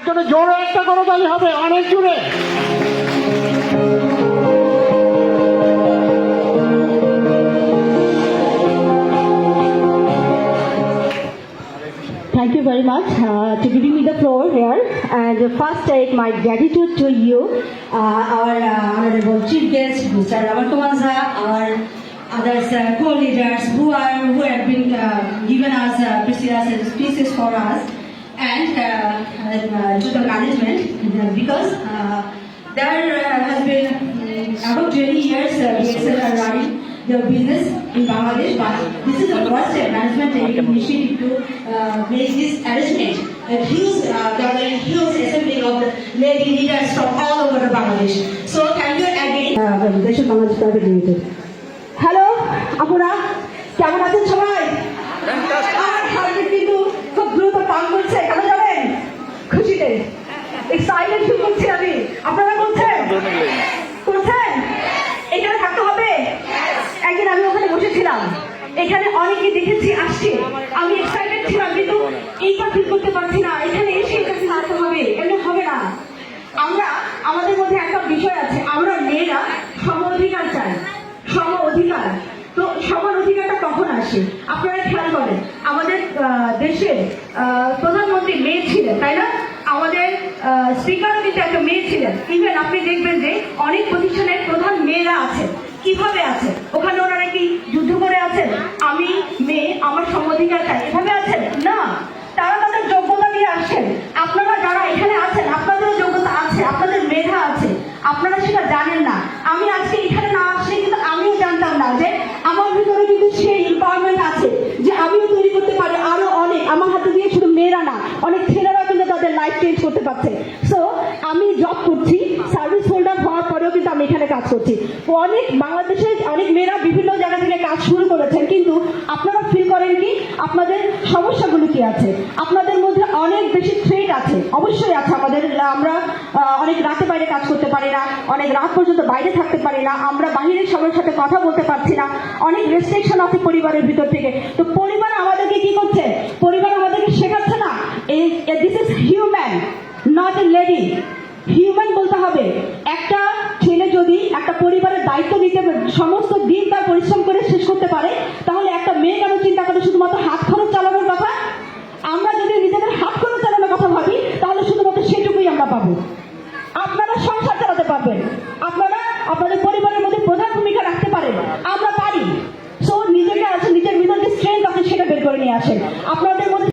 জন্য জোরে একটা করতালি হবে, অনেক জোরে। Thank you very much to giving me the floor here. And first, take my gratitude to you, our honorable chief guest, Mr. Raman Kumanza, our other co-leaders who have been given us precious speeches for us, and to the management, because there has been about 20 years BSL are running the business in Bangladesh, but this is the first step management taking initiative to make this arrangement. A huge gathering, huge assembly of the lady leaders from all over the Bangladesh. So thank you again. Desh Bangladesh Private Limited. Hello, আপুরা কেমন আছেন সবাই? আর হাতে কিন্তু খুব দ্রুত পান করছে, কেন জানেন? খুশিতে এক্সাইটেড ফিল করছি আমি। আপনারা করছেন? করছেন? এখানে থাকতে হবে। একদিন আমি ওখানে বসেছিলাম, এখানে অনেকে দেখেছি আসছে, আমি এক্সাইটেড ছিলাম, কিন্তু এইটা ফিল করতে পারছি না। এখানে এসে এটা ফিল করতে হবে, এমন হবে না। আমরা আমাদের মধ্যে একটা বিষয় আছে, আমরা মেয়েরা সম অধিকার চাই, সম অধিকার। তো সমান অধিকারটা কখন আসে? আপনারা খেয়াল করেন, আমাদের দেশের প্রধানমন্ত্রী মেয়ে ছিলেন, তাই না? আমাদের স্পিকারও কিন্তু একটা মেয়ে ছিলেন। ইভেন আপনি দেখবেন যে অনেক প্রতিষ্ঠানের প্রধান মেয়েরা আছেন। কিভাবে আছে? ওখানে ওনারা কি যুদ্ধ করে আছেন, আমি মেয়ে আমার সমঅধিকার চাই, এভাবে আছেন না। তারা তাদের যোগ্যতা দিয়ে আসছেন। আপনারা যারা এখানে আছেন, আপনাদেরও যোগ্যতা আছে, আপনাদের মেধা আছে, আপনারা সেটা জানেন না। আমি আজকে এখানে না আসলে কিন্তু আমিও জানতাম না যে আমার ভিতরে কিন্তু সেই এম্পাওয়ারমেন্ট আছে, যে আমিও তৈরি করতে পারি আরো অনেক। আমার হাতে দিয়ে শুধু মেয়েরা না, অনেক ছেলেরাও কিন্তু তাদের লাইফ চেঞ্জ করতে পারছে। সো আমি জব করছি, সার্ভিস হোল্ডার হওয়ার পরেও কিন্তু আমি এখানে কাজ করছি। অনেক বাংলাদেশের অনেক মেয়েরা বিভিন্ন জায়গা থেকে কাজ শুরু করেছেন, কিন্তু আপনারা ফিল করেন কি আপনাদের সমস্যাগুলো কি আছে? আপনাদের মধ্যে অনেক বেশি থ্রেট আছে, অবশ্যই আছে আমাদের। আমরা অনেক রাতে বাইরে কাজ করতে পারি না, অনেক রাত পর্যন্ত বাইরে থাকতে পারি না, আমরা বাহিরের সবার সাথে কথা বলতে পারছি না, অনেক রেস্ট্রিকশন আছে পরিবারের ভিতর থেকে। তো পরিবার আমাদেরকে কি করছে? পরিবার আমাদেরকে শেখাচ্ছে না this is human, not a lady. Human বলতে হবে। একটা ছেলে যদি একটা পরিবারের দায়িত্ব নিতে সমস্ত দিন তার পরিশ্রম করে শেষ করতে পারে, তাহলে একটা মেয়ে কেন চিন্তা করে শুধুমাত্র হাত খরচ চালানোর কথা? আমরা যদি নিজেদের হাত খরচ চালানোর কথা ভাবি, তাহলে শুধুমাত্র সেটুকুই আমরা পাবো। আপনারা সংসার চালাতে পারবেন, আপনারা আপনাদের পরিবারের মধ্যে প্রধান ভূমিকা রাখতে পারেন, আমরা পারি। সো নিজেকে আছে, নিজের ভিতরে যে স্ট্রেংথ আছে সেটা বের করে নিয়ে আসেন। আপনারা